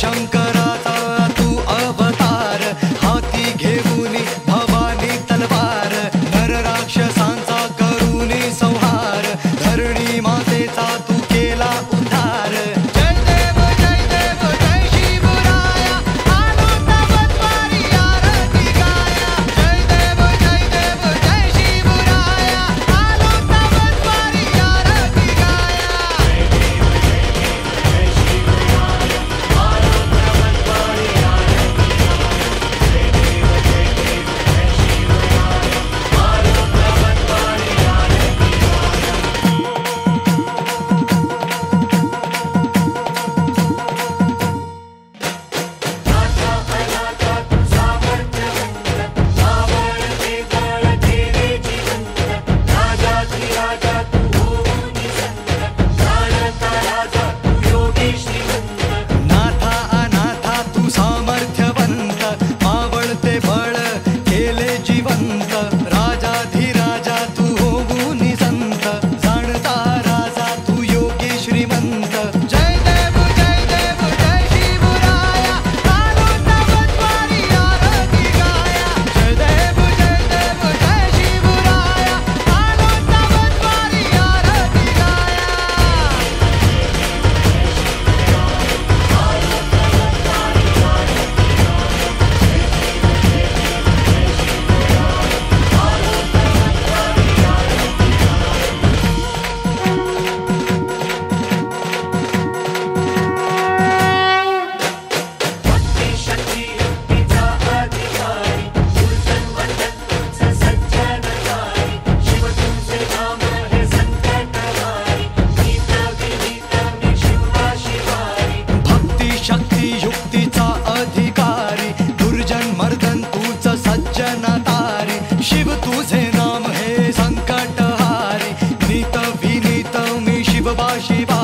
शंकराचा तू अवतार, हाती घेऊनी भवानी तलवार, नर राक्षसांचा करूनी संहार, धरणी मातेचा तू केला उद्धार. जय देव जय देव जय शिवराया, आलो तवद्वारी आरती गाया. जय देव जय देव जय शिवराया, आलो तवद्वारी आरती गाया. नाथा अनाथा तू सामर्थ्यवंत, मावळते बळ केले जिवंत, राजाधिराजा तू होऊनी संत, जाणता राजा तू योगी श्रीमंत. जय देव जय देव जय शिवराया, आलो तवद्वारी आरती गाया. जय देव जय देव जय शिवराया, आलो तवद्वारी आरती गाया. भक्ती शक्ती युक्तीचा अधिकारी, दुर्जन मर्दन तूच सज्जनतारी, शिव तुझे नाम हे संकटहारी, नीत विनीत मी शिवबा शिवा.